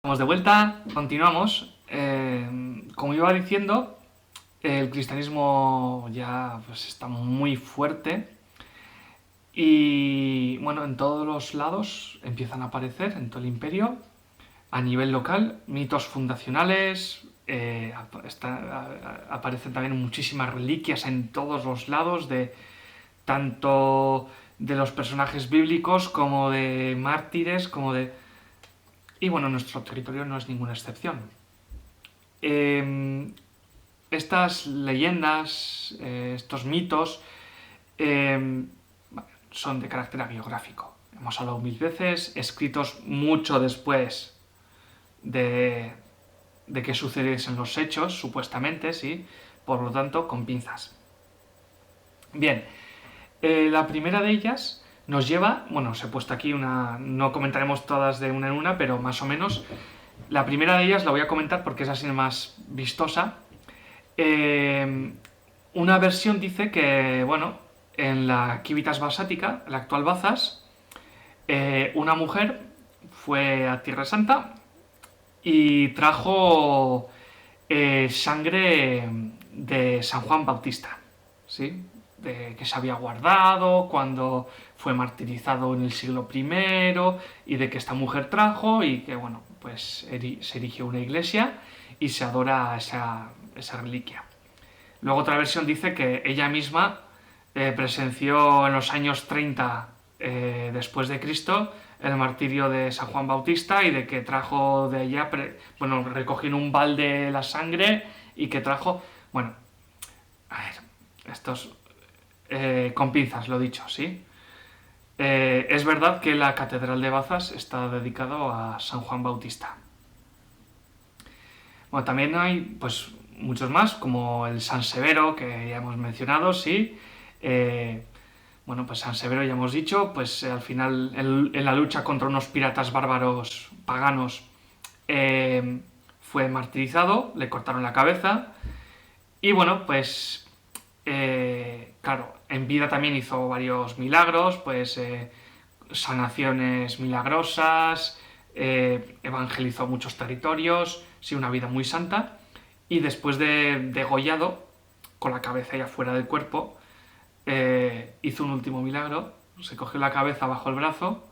Estamos de vuelta, continuamos. Como iba diciendo, el cristianismo ya pues, está muy fuerte y bueno, en todos los lados empiezan a aparecer, en todo el imperio, a nivel local, mitos fundacionales, aparecen también muchísimas reliquias en todos los lados, tanto de los personajes bíblicos como de mártires, y bueno, nuestro territorio no es ninguna excepción. Eh, Estas leyendas, estos mitos, eh, son de carácter hagiográfico. Hemos hablado mil veces, escritos mucho después de, de que sucediesen los hechos, supuestamente, sí, por lo tanto, con pinzas. Bien, la primera de ellas nos lleva, bueno, os he puesto aquí una, no comentaremos todas de una en una, pero más o menos, la primera de ellas la voy a comentar porque es así más vistosa. Eh, una versión dice que, bueno, en la Civitas Basática, la actual Bazas, una mujer fue a Tierra Santa y trajo sangre de San Juan Bautista, ¿sí? Que se había guardado cuando fue martirizado en el siglo I y de que esta mujer trajo y que, bueno, pues se erigió una iglesia y se adora esa reliquia. Luego otra versión dice que ella misma presenció en los años 30 después de Cristo el martirio de San Juan Bautista y de que trajo de ella, bueno, recogió en un balde la sangre y que trajo, bueno, a ver, estos con pinzas, lo dicho, ¿sí? Es verdad que la Catedral de Bazas está dedicado a San Juan Bautista. Bueno, también hay pues muchos más, como el San Severo, que ya hemos mencionado, sí. Eh, bueno, pues San Severo ya hemos dicho, pues al final en la lucha contra unos piratas bárbaros paganos fue martirizado, le cortaron la cabeza y bueno, pues claro, en vida también hizo varios milagros, pues sanaciones milagrosas, evangelizó muchos territorios, sí, una vida muy santa. Y después de degollado, con la cabeza ya fuera del cuerpo, hizo un último milagro, se cogió la cabeza bajo el brazo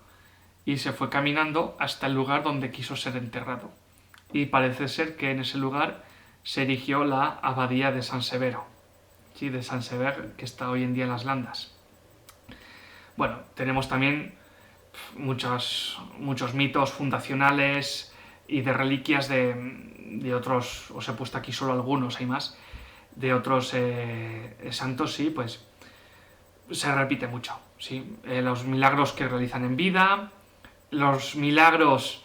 y se fue caminando hasta el lugar donde quiso ser enterrado. Y parece ser que en ese lugar se erigió la abadía de San Severo, ¿sí? De San Sever, que está hoy en día en las Landas. Bueno, tenemos también muchos mitos fundacionales y de reliquias de otros, os he puesto aquí solo algunos, hay más, de otros santos, sí, pues se repite mucho, sí. Los milagros que realizan en vida, los milagros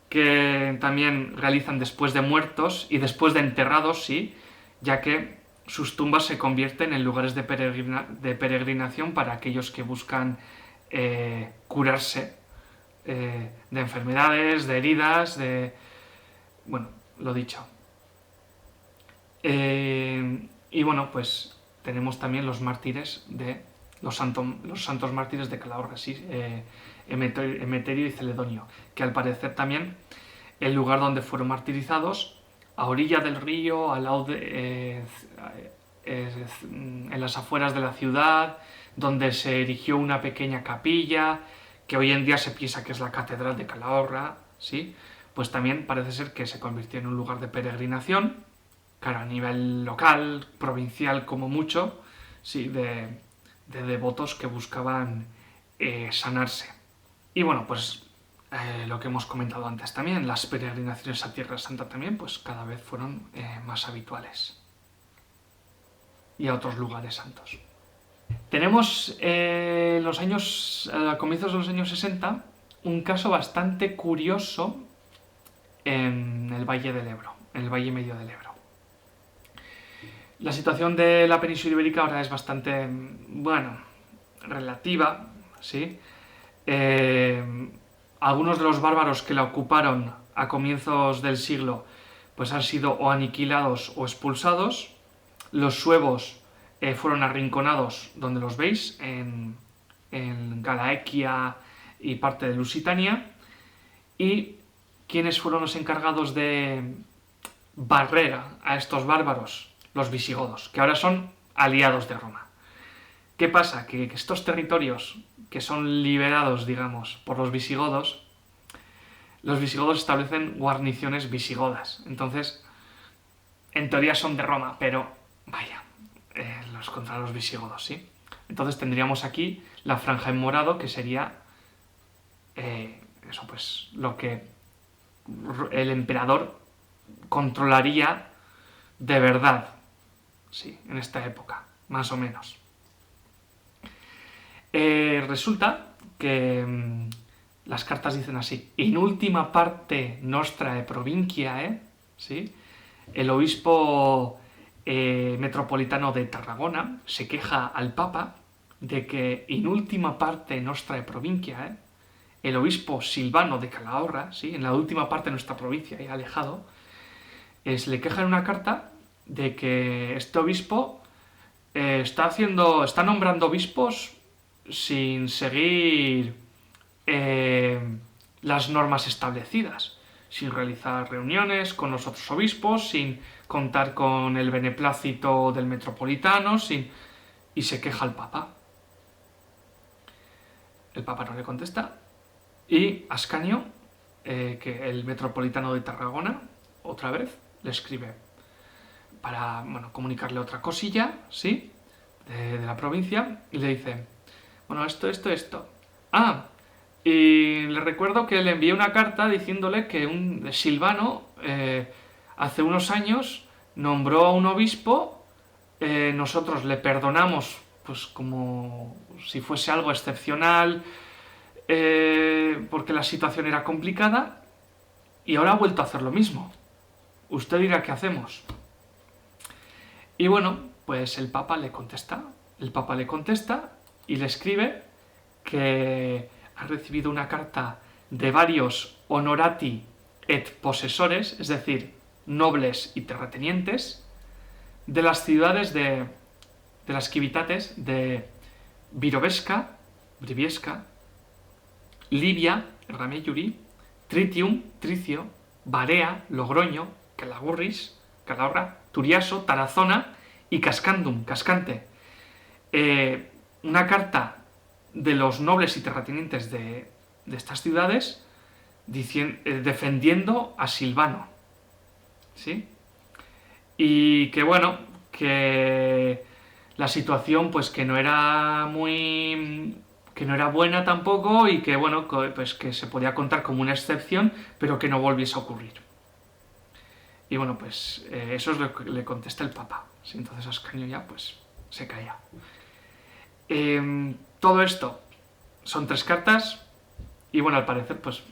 que también realizan después de muertos y después de enterrados, sí, ya que sus tumbas se convierten en lugares de peregrinación para aquellos que buscan curarse de enfermedades, de heridas, bueno, lo dicho. Y bueno, pues tenemos también los mártires los santos mártires de Calahorra, sí, Emeterio y Celedonio, que al parecer también el lugar donde fueron martirizados, a orilla del río, al lado en las afueras de la ciudad, donde se erigió una pequeña capilla, que hoy en día se piensa que es la Catedral de Calahorra, ¿sí? Pues también parece ser que se convirtió en un lugar de peregrinación, claro, a nivel local, provincial como mucho, sí, de devotos que buscaban sanarse. Y bueno, pues lo que hemos comentado antes también, las peregrinaciones a Tierra Santa también, pues cada vez fueron más habituales. Y a otros lugares santos. Tenemos a comienzos de los años 60 un caso bastante curioso en el Valle del Ebro, en el Valle Medio del Ebro. La situación de la península ibérica ahora es bastante, bueno, relativa, ¿sí? Algunos de los bárbaros que la ocuparon a comienzos del siglo pues han sido o aniquilados o expulsados. Los suevos fueron arrinconados donde los veis, en Galaequia y parte de Lusitania. Y ¿quiénes fueron los encargados de barrer a estos bárbaros? Los visigodos, que ahora son aliados de Roma. ¿Qué pasa? Que estos territorios que son liberados, digamos, por los visigodos establecen guarniciones visigodas. Entonces, en teoría son de Roma, pero vaya, los contra los visigodos, ¿sí? Entonces tendríamos aquí la franja en morado, que sería eso, pues lo que el emperador controlaría de verdad, sí, en esta época, más o menos. Resulta que las cartas dicen así: in última parte nostra provincia, ¿sí? El obispo metropolitano de Tarragona se queja al Papa de que in última parte nostra provincia, el obispo Silvano de Calahorra, ¿sí? En la última parte de nuestra provincia, alejado, se le queja en una carta de que este obispo está nombrando obispos sin seguir las normas establecidas, sin realizar reuniones con los otros obispos, sin contar con el beneplácito del metropolitano, y se queja al Papa. El Papa no le contesta y Ascanio, que el metropolitano de Tarragona, otra vez le escribe para comunicarle otra cosilla, ¿sí? De la provincia, y le dice: bueno, esto. Y le recuerdo que le envié una carta diciéndole que un Silvano hace unos años nombró a un obispo, nosotros le perdonamos pues como si fuese algo excepcional, porque la situación era complicada, y ahora ha vuelto a hacer lo mismo. Usted dirá qué hacemos. Y bueno, pues el Papa le contesta y le escribe que ha recibido una carta de varios honorati et possessores, es decir, nobles y terratenientes, de las ciudades de las civitates de Briviesca, Libia, Ramelluri, Tritium, Tricio, Barea, Logroño, Calahorra, Turiaso, Tarazona y Cascandum, Cascante. Una carta de los nobles y terratenientes de estas ciudades defendiendo a Silvano, ¿sí? Y que bueno, que la situación pues que no era buena tampoco, y que bueno, pues que se podía contar como una excepción, pero que no volviese a ocurrir. Y bueno, pues eso es lo que le contesta el Papa, ¿sí? Entonces Ascanio ya pues se calla. Todo esto son 3 cartas, y bueno, al parecer pues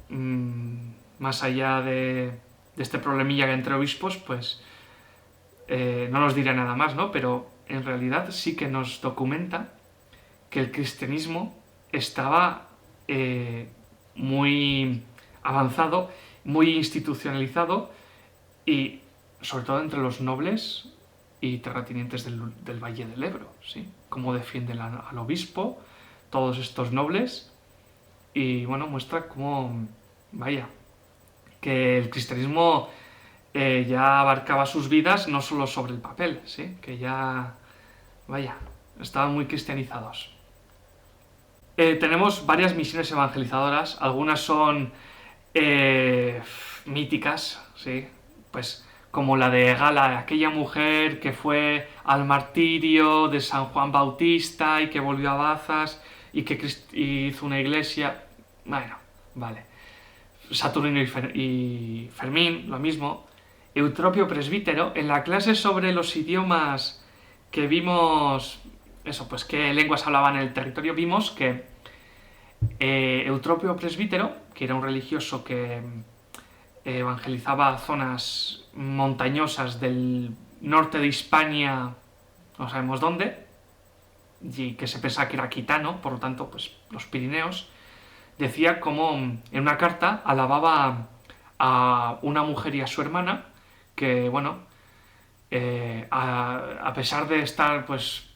más allá de este problemilla entre obispos, pues no nos dirá nada más, ¿no? Pero en realidad sí que nos documenta que el cristianismo estaba muy avanzado, muy institucionalizado, y sobre todo entre los nobles y terratenientes del Valle del Ebro, ¿sí? Cómo defienden al obispo, todos estos nobles, y bueno, muestra cómo, vaya, que el cristianismo ya abarcaba sus vidas no solo sobre el papel, ¿sí? Que ya, vaya, estaban muy cristianizados. Tenemos varias misiones evangelizadoras, algunas son míticas, ¿sí? Pues como la de Gala, aquella mujer que fue al martirio de San Juan Bautista y que volvió a Bazas y que hizo una iglesia. Bueno, vale. Saturnino y Fermín, lo mismo. Eutropio Presbítero, en la clase sobre los idiomas que vimos, eso, pues qué lenguas hablaban en el territorio, vimos que Eutropio Presbítero, que era un religioso que evangelizaba zonas montañosas del norte de Hispania, no sabemos dónde, y que se pensaba que era aquitano, por lo tanto, pues los Pirineos, decía como en una carta alababa a una mujer y a su hermana, que bueno, a pesar de estar pues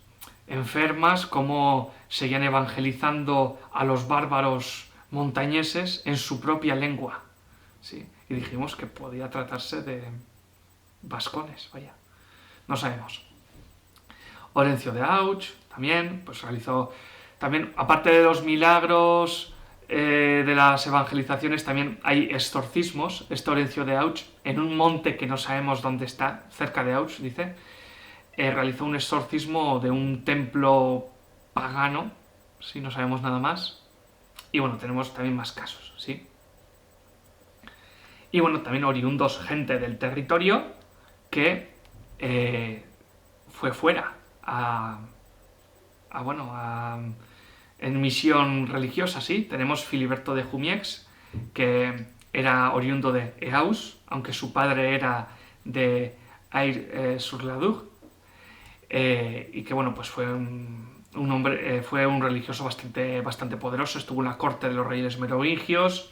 enfermas, como seguían evangelizando a los bárbaros montañeses en su propia lengua, sí. Y dijimos que podía tratarse de vascones, vaya. No sabemos. Orencio de Auch también, pues realizó, también, aparte de los milagros, de las evangelizaciones, también hay exorcismos. Este Orencio de Auch, en un monte que no sabemos dónde está, cerca de Auch, dice, realizó un exorcismo de un templo pagano, si no sabemos nada más. Y bueno, tenemos también más casos, ¿sí? Y bueno, también oriundos, gente del territorio que fue fuera en misión religiosa, ¿sí? Tenemos Filiberto de Jumièges, que era oriundo de Eaus, aunque su padre era de Aire-sur-l'Adour, y que bueno, pues fue un hombre, fue un religioso bastante poderoso, estuvo en la corte de los reyes merovingios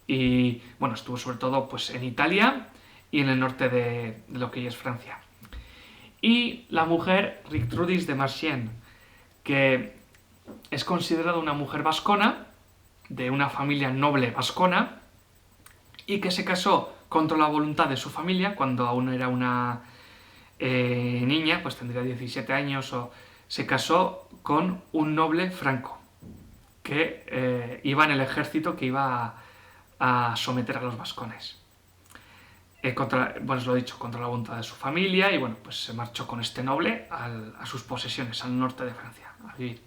y bueno, estuvo sobre todo pues en Italia y en el norte de lo que hoy es Francia. Y la mujer Rictrudis de Marchienne, que es considerada una mujer vascona, de una familia noble vascona, y que se casó contra la voluntad de su familia, cuando aún era una niña, pues tendría 17 años, o se casó con un noble franco, que iba en el ejército que iba a someter a los vascones. Bueno, os lo he dicho, contra la voluntad de su familia, y bueno, pues se marchó con este noble a sus posesiones, al norte de Francia, a vivir.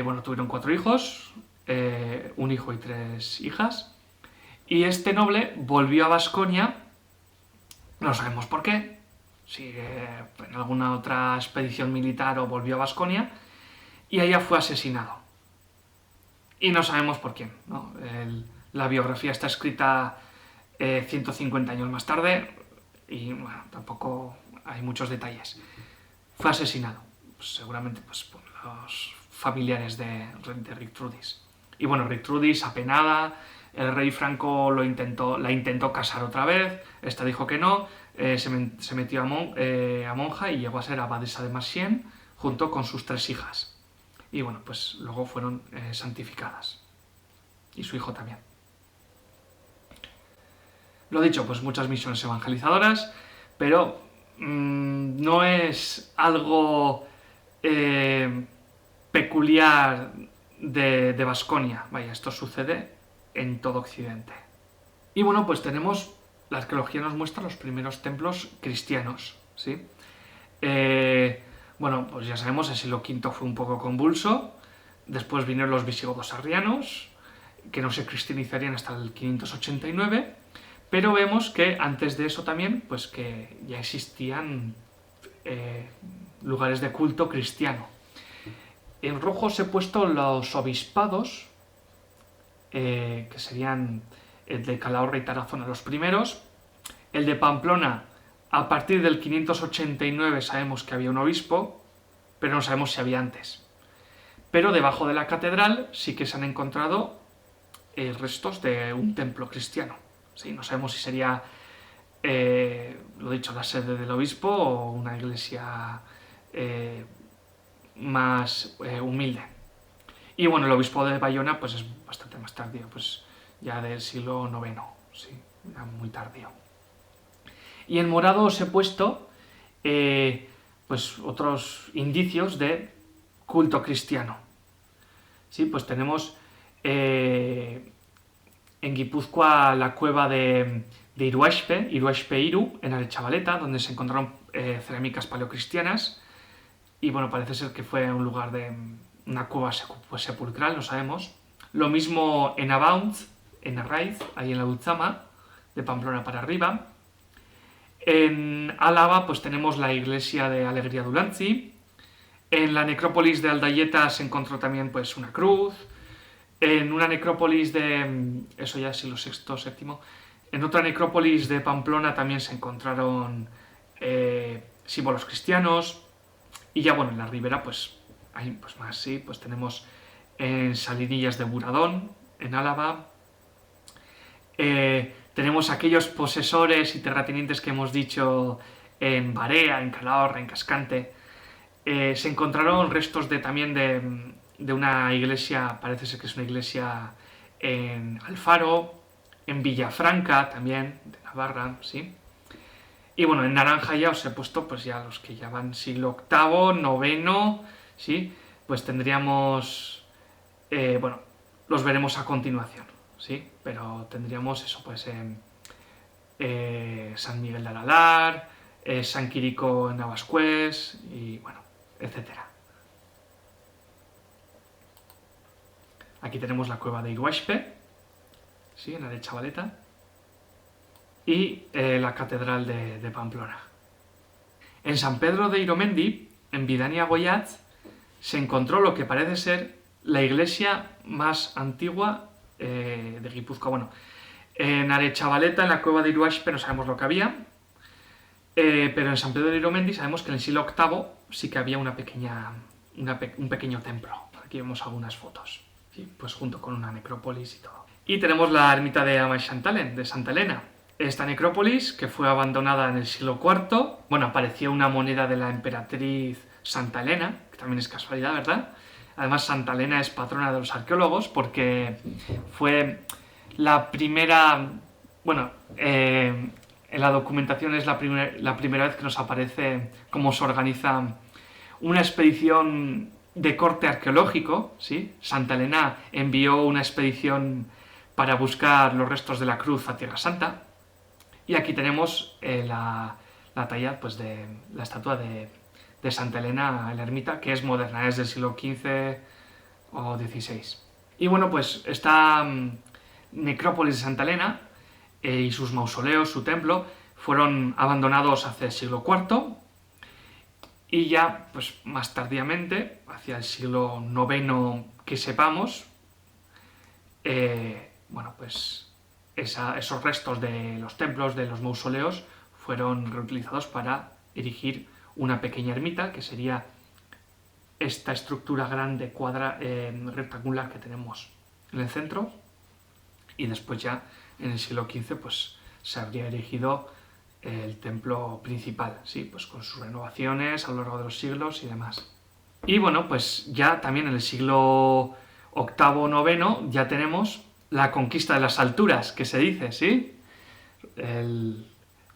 Bueno, tuvieron 4 hijos, un hijo y 3 hijas, y este noble volvió a Vasconia, no sabemos por qué, si en alguna otra expedición militar o volvió a Vasconia, y allá fue asesinado. Y no sabemos por quién, ¿no? La biografía está escrita 150 años más tarde y bueno, tampoco hay muchos detalles. Fue asesinado, pues, seguramente pues, por los familiares de Rictrudis. Y bueno, Rictrudis, apenada, el rey franco la intentó casar otra vez, esta dijo que no, se metió a monja y llegó a ser abadesa de Marchienne junto con sus 3 hijas. Y bueno, pues luego fueron santificadas. Y su hijo también. Lo dicho, pues muchas misiones evangelizadoras, pero no es algo peculiar de Vasconia. Vaya, esto sucede en todo Occidente. Y bueno, pues tenemos, la arqueología nos muestra los primeros templos cristianos, ¿sí? Bueno, pues ya sabemos, el siglo V fue un poco convulso, después vinieron los visigodos arrianos, que no se cristianizarían hasta el 589, pero vemos que antes de eso también, pues que ya existían lugares de culto cristiano. En rojo os he puesto los obispados, que serían el de Calahorra y Tarazona los primeros. El de Pamplona, a partir del 589 sabemos que había un obispo, pero no sabemos si había antes. Pero debajo de la catedral sí que se han encontrado restos de un templo cristiano. Sí, no sabemos si sería, lo dicho, la sede del obispo o una iglesia más humilde. Y bueno, el obispo de Bayona pues es bastante más tardío, pues ya del siglo IX, sí, ya muy tardío. Y en morado os he puesto pues otros indicios de culto cristiano. Sí, pues tenemos en Guipúzcoa la cueva de Iruaxpe-Iru, en Arechavaleta, donde se encontraron cerámicas paleocristianas. Y bueno, parece ser que fue un lugar de una cueva sepulcral, no sabemos. Lo mismo en Abaunz, en Arraiz, ahí en la Ultzama, de Pamplona para arriba. En Álava pues tenemos la iglesia de Alegría Dulantzi. En la necrópolis de Aldayeta se encontró también pues una cruz. En una necrópolis de... eso ya es siglo VI, VII. En otra necrópolis de Pamplona también se encontraron símbolos cristianos. Y ya bueno, en la ribera pues hay pues más, sí, pues tenemos en Salinillas de Buradón, en Álava. Tenemos aquellos posesores y terratenientes que hemos dicho en Barea, en Calahorra, en Cascante. Se encontraron restos también de una iglesia, parece ser que es una iglesia en Alfaro, en Villafranca también, de Navarra, ¿sí? Y bueno, en naranja ya os he puesto pues ya los que ya van siglo VIII, noveno, ¿sí? Pues tendríamos, bueno, los veremos a continuación, ¿sí? Pero tendríamos eso, pues San Miguel de Aralar, San Quirico en Navascués y bueno, etcétera. Aquí tenemos la cueva de Iruaxpe, ¿sí? En la de Chavaleta, y la catedral de Pamplona. En San Pedro de Iromendi, en Bidania-Goiat, se encontró lo que parece ser la iglesia más antigua de Guipúzcoa. Bueno, en Arechavaleta, en la cueva de Iruaxpe, no sabemos lo que había, pero en San Pedro de Iromendi sabemos que en el siglo VIII sí que había un pequeño templo. Aquí vemos algunas fotos, ¿sí? Pues junto con una necrópolis y todo. Y tenemos la ermita de Amaixantalen, de Santa Elena. Esta necrópolis, que fue abandonada en el siglo IV, bueno, apareció una moneda de la emperatriz Santa Elena, que también es casualidad, ¿verdad? Además, Santa Elena es patrona de los arqueólogos porque fue la primera, bueno, en la documentación es la primera vez que nos aparece cómo se organiza una expedición de corte arqueológico, ¿sí? Santa Elena envió una expedición para buscar los restos de la cruz a Tierra Santa. Y aquí tenemos la talla pues, de la estatua de Santa Elena en la ermita, que es moderna, es del siglo XV o XVI. Y bueno, pues esta necrópolis de Santa Elena y sus mausoleos, su templo, fueron abandonados hacia el siglo IV y ya pues más tardíamente, hacia el siglo IX que sepamos, bueno, pues esos restos de los templos, de los mausoleos, fueron reutilizados para erigir una pequeña ermita, que sería esta estructura grande, rectangular que tenemos en el centro, y después ya en el siglo XV pues, se habría erigido el templo principal, ¿sí? Pues con sus renovaciones a lo largo de los siglos y demás. Y bueno, pues ya también en el siglo VIII, IX ya tenemos la conquista de las alturas, que se dice, ¿sí? El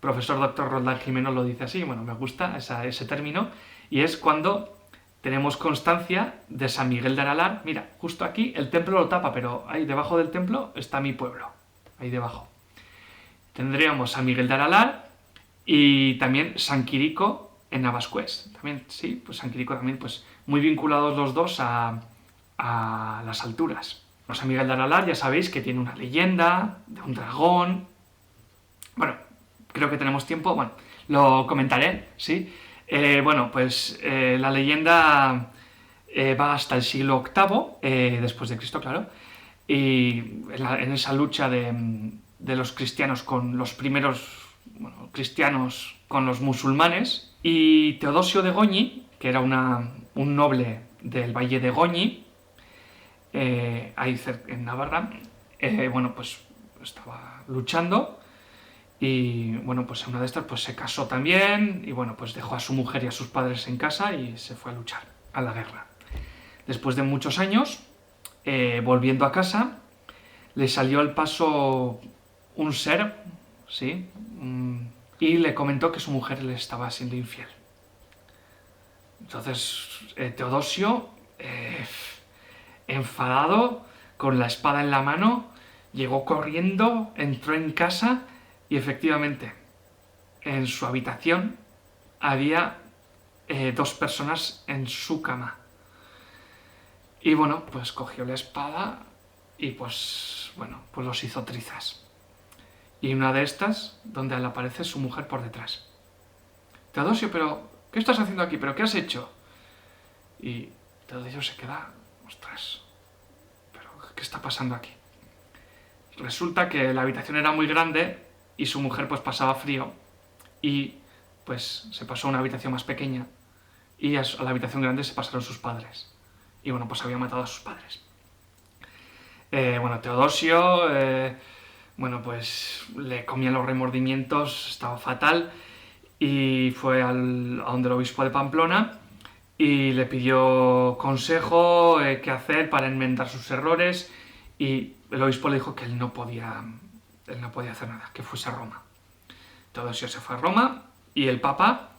profesor doctor Roldán Jimeno lo dice así, bueno, me gusta ese término, y es cuando tenemos constancia de San Miguel de Aralar. Mira, justo aquí el templo lo tapa, pero ahí debajo del templo está mi pueblo, ahí debajo. Tendríamos San Miguel de Aralar y también San Quirico en Navascués. También, sí, pues San Quirico también, pues muy vinculados los dos a las alturas. San Miguel de Aralar ya sabéis que tiene una leyenda de un dragón. Bueno, creo que tenemos tiempo, bueno, lo comentaré, ¿sí? Bueno, pues la leyenda va hasta el siglo VIII, después de Cristo, claro, y en esa lucha de los cristianos con los primeros cristianos con los musulmanes, y Teodosio de Goñi, que era un noble del valle de Goñi, ahí en Navarra, bueno, pues estaba luchando y bueno, pues en una de estas pues se casó también y bueno, pues dejó a su mujer y a sus padres en casa y se fue a luchar a la guerra. Después de muchos años, volviendo a casa, le salió al paso un ser, ¿sí? Y le comentó que su mujer le estaba siendo infiel. Entonces Teodosio, enfadado, con la espada en la mano, llegó corriendo, entró en casa y efectivamente en su habitación había dos personas en su cama. Y bueno, pues cogió la espada y pues bueno, pues los hizo trizas. Y una de estas, donde le aparece su mujer por detrás. Teodosio, pero ¿qué estás haciendo aquí? ¿Pero qué has hecho? Y Teodosio se queda, ostras, ¿pero qué está pasando aquí? Resulta que la habitación era muy grande y su mujer pues pasaba frío y pues se pasó a una habitación más pequeña y a la habitación grande se pasaron sus padres. Y bueno, pues había matado a sus padres. Bueno, Teodosio, bueno, pues le comían los remordimientos, estaba fatal y fue a donde el obispo de Pamplona y le pidió consejo, qué hacer para enmendar sus errores, y el obispo le dijo que él no podía él no podía hacer nada, que fuese a Roma. Teodosio se fue a Roma y el Papa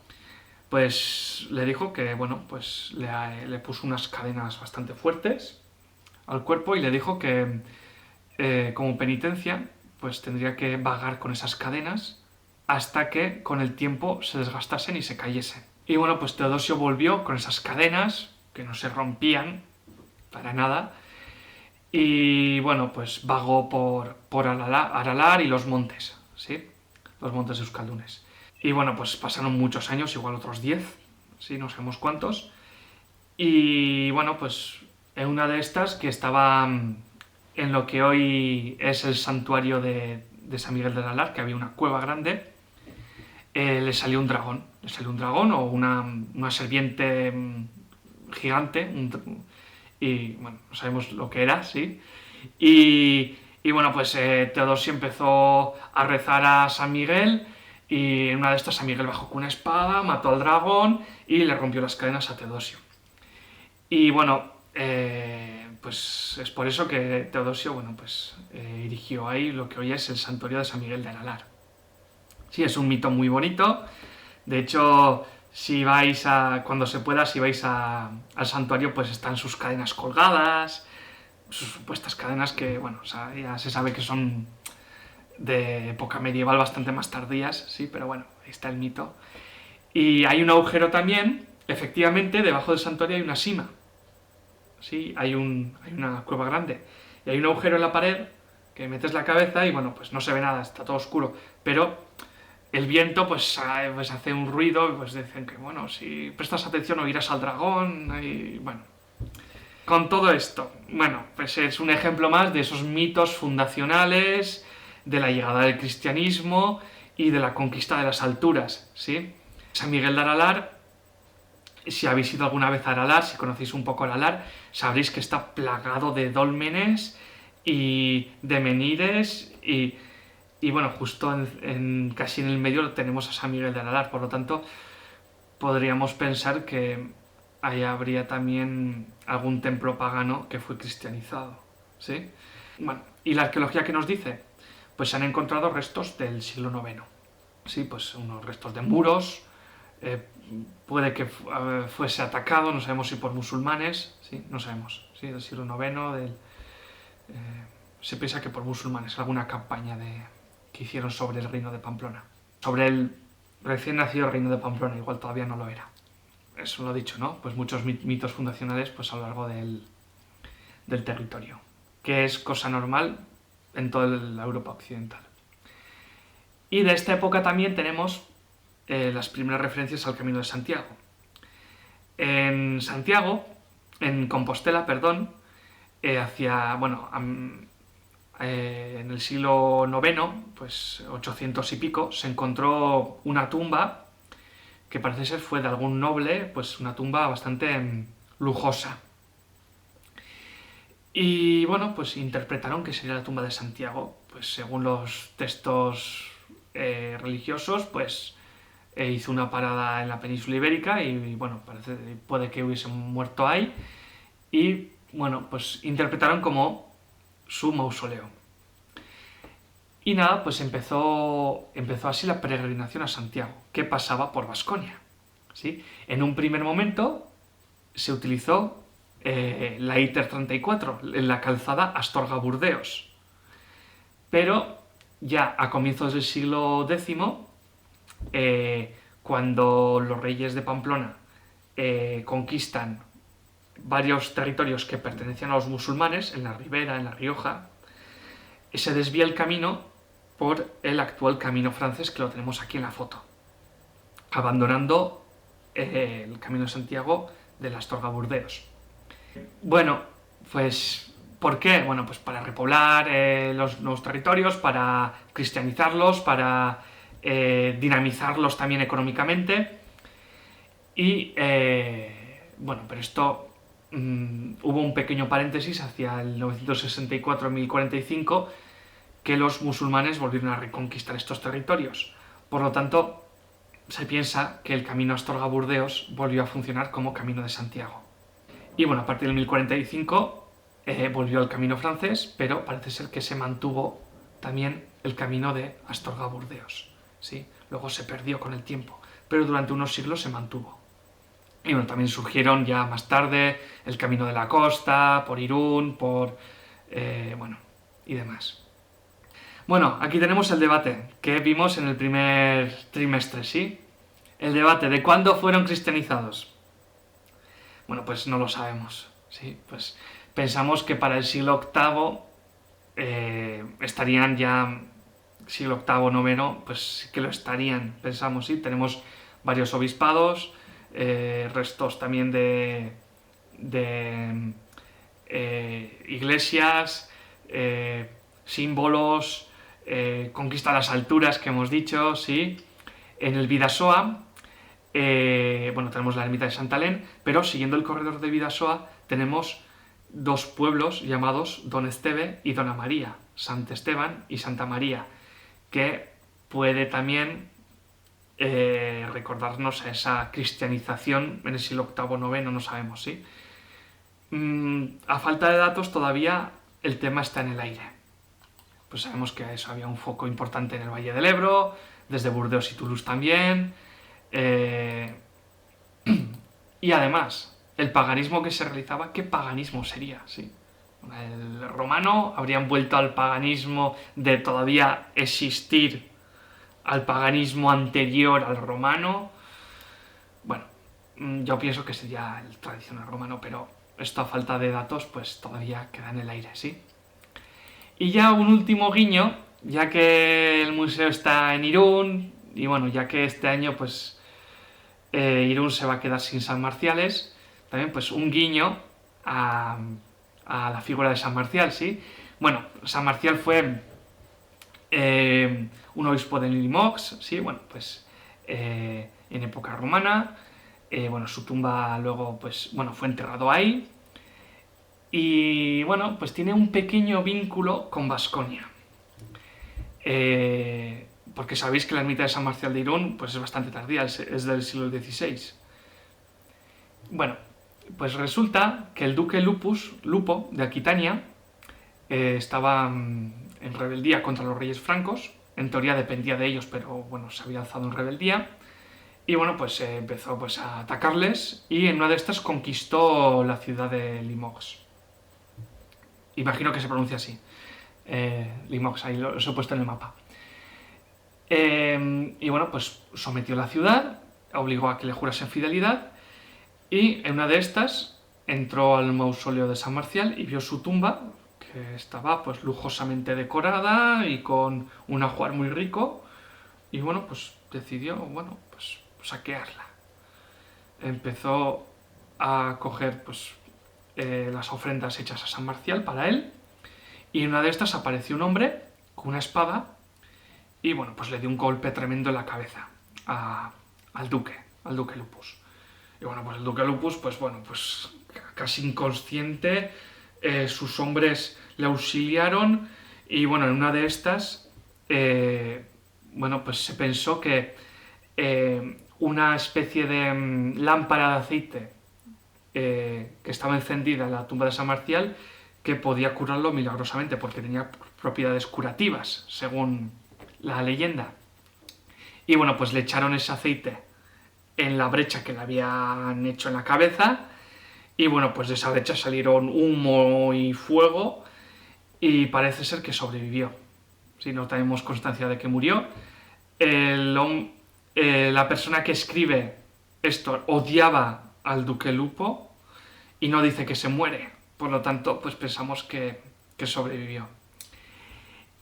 pues le dijo que, bueno, pues le puso unas cadenas bastante fuertes al cuerpo y le dijo que como penitencia pues tendría que vagar con esas cadenas hasta que con el tiempo se desgastasen y se cayesen. Y bueno, pues Teodosio volvió con esas cadenas que no se rompían para nada y bueno, pues vagó por Aralar y los montes, ¿sí? Los montes de Euskaldunes. Y bueno, pues pasaron muchos años, igual otros 10, sí, no sabemos cuántos. Y bueno, pues en una de estas que estaba en lo que hoy es el santuario de San Miguel de Aralar, que había una cueva grande, le salió un dragón. Le salió un dragón o una serpiente gigante. Y bueno, no sabemos lo que era, sí. Y bueno, pues Teodosio empezó a rezar a San Miguel y en una de estas San Miguel bajó con una espada, mató al dragón y le rompió las cadenas a Teodosio. Y bueno, pues es por eso que Teodosio, bueno, pues erigió ahí lo que hoy es el santuario de San Miguel de Aralar. Sí, es un mito muy bonito. De hecho, si vais cuando se pueda, si vais al santuario, pues están sus cadenas colgadas, sus supuestas cadenas que, bueno, o sea, ya se sabe que son de época medieval bastante más tardías, sí, pero bueno, ahí está el mito. Y hay un agujero también, efectivamente, debajo del santuario hay una sima, sí, hay una cueva grande, y hay un agujero en la pared que metes la cabeza y bueno, pues no se ve nada, está todo oscuro, pero el viento pues hace un ruido y pues dicen que bueno, si prestas atención oirás al dragón y bueno. Con todo esto, bueno, pues es un ejemplo más de esos mitos fundacionales, de la llegada del cristianismo y de la conquista de las alturas, ¿sí? San Miguel de Aralar, si habéis ido alguna vez a Aralar, si conocéis un poco Aralar, sabréis que está plagado de dólmenes y de menires y bueno, justo casi en el medio tenemos a San Miguel de Aralar, por lo tanto podríamos pensar que ahí habría también algún templo pagano que fue cristianizado, ¿sí? Bueno, ¿y la arqueología qué nos dice? Pues se han encontrado restos del siglo IX, sí, pues unos restos de muros, puede que fuese atacado, no sabemos si por musulmanes, sí, no sabemos, sí, del siglo IX, se piensa que por musulmanes, alguna campaña que hicieron sobre el reino de Pamplona, sobre el recién nacido reino de Pamplona, igual todavía no lo era. Eso lo he dicho, ¿no? Pues muchos mitos fundacionales pues a lo largo del territorio, que es cosa normal en toda la Europa occidental. Y de esta época también tenemos las primeras referencias al Camino de Santiago. En Santiago, en Compostela, perdón, en el siglo IX, pues 800 y pico, se encontró una tumba que parece ser fue de algún noble, pues una tumba bastante lujosa. Y bueno, pues interpretaron que sería la tumba de Santiago, pues según los textos religiosos, pues hizo una parada en la península ibérica y bueno, puede que hubiese muerto ahí y bueno, pues interpretaron como su mausoleo. Y nada, pues empezó así la peregrinación a Santiago, que pasaba por Baskonia, ¿sí? En un primer momento se utilizó la ITER 34, en la calzada Astorga-Burdeos. Pero ya a comienzos del siglo X, cuando los reyes de Pamplona conquistan varios territorios que pertenecían a los musulmanes, en la Ribera, en La Rioja, se desvía el camino por el actual camino francés, que lo tenemos aquí en la foto, abandonando el camino de Santiago de la Astorga-Burdeos. Bueno, pues ¿por qué? Bueno, pues para repoblar los nuevos territorios, para cristianizarlos, para dinamizarlos también económicamente. Y bueno, pero esto hubo un pequeño paréntesis hacia el 964-1045 que los musulmanes volvieron a reconquistar estos territorios. Por lo tanto, se piensa que el camino Astorga-Burdeos volvió a funcionar como camino de Santiago. Y bueno, a partir del 1045 volvió al camino francés, pero parece ser que se mantuvo también el camino de Astorga a Burdeos, ¿sí? Luego se perdió con el tiempo, pero durante unos siglos se mantuvo. Y bueno, también surgieron ya más tarde el camino de la costa, por Irún, bueno, y demás. Bueno, aquí tenemos el debate que vimos en el primer trimestre, ¿sí? El debate de cuándo fueron cristianizados. Bueno, pues no lo sabemos, ¿sí? Pues pensamos que para el siglo VIII estarían ya, siglo VIII, IX, pues sí que lo estarían, pensamos, ¿sí? Tenemos varios obispados, restos también de iglesias, símbolos, conquista a las alturas que hemos dicho, ¿sí? En el Bidasoa, bueno, tenemos la ermita de Santa Helén, pero siguiendo el corredor de Bidasoa tenemos dos pueblos llamados Don Esteve y Dona María, Sant Esteban y Santa María, que puede también recordarnos a esa cristianización en el siglo VIII, IX, no sabemos, ¿sí? A falta de datos todavía el tema está en el aire. Pues sabemos que eso había un foco importante en el Valle del Ebro, desde Burdeos y Toulouse también, y además el paganismo que se realizaba, ¿qué paganismo sería? ¿Sí? El romano, habrían vuelto al paganismo de todavía existir, al paganismo anterior al romano. Bueno, yo pienso que sería el tradicional romano, pero esto a falta de datos pues todavía queda en el aire, ¿sí? Y ya un último guiño, ya que el museo está en Irún, y bueno, ya que este año pues Irún se va a quedar sin San Marciales, también pues un guiño a la figura de San Marcial, ¿sí? Bueno, San Marcial fue un obispo de Limoges, ¿sí? Bueno, pues en época romana, bueno, su tumba luego, pues, bueno, fue enterrado ahí, y bueno, pues tiene un pequeño vínculo con Baskonia. Porque sabéis que la ermita de San Marcial de Irún pues es bastante tardía, es del siglo XVI. Bueno, pues resulta que el duque Lupo de Aquitania estaba en rebeldía contra los reyes francos. En teoría dependía de ellos, pero bueno, se había alzado en rebeldía. Y bueno, pues empezó pues, a atacarles y en una de estas conquistó la ciudad de Limoges. Imagino que se pronuncia así. Limoges, ahí lo he puesto en el mapa. Y bueno, pues sometió la ciudad, obligó a que le jurasen fidelidad y en una de estas entró al mausoleo de San Marcial y vio su tumba, que estaba pues lujosamente decorada y con un ajuar muy rico, y bueno, pues decidió, bueno, pues saquearla. Empezó a coger pues las ofrendas hechas a San Marcial para él, y en una de estas apareció un hombre con una espada y bueno, pues le dio un golpe tremendo en la cabeza al duque Lupus. Y bueno, pues el duque Lupus, pues bueno, pues casi inconsciente, sus hombres le auxiliaron y bueno, en una de estas, bueno, pues se pensó que una especie de lámpara de aceite que estaba encendida en la tumba de San Marcial, que podía curarlo milagrosamente porque tenía propiedades curativas, según la leyenda. Y bueno, pues le echaron ese aceite en la brecha que le habían hecho en la cabeza, y bueno, pues de esa brecha salieron humo y fuego, y parece ser que sobrevivió. Si no tenemos constancia de que murió. La persona que escribe esto odiaba al duque Lupo y no dice que se muere, por lo tanto, pues pensamos que sobrevivió.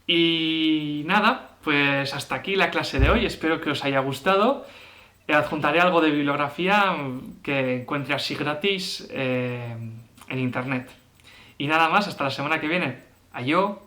Y nada, pues hasta aquí la clase de hoy, espero que os haya gustado. Adjuntaré algo de bibliografía que encuentre así gratis en internet. Y nada más, hasta la semana que viene. Adiós.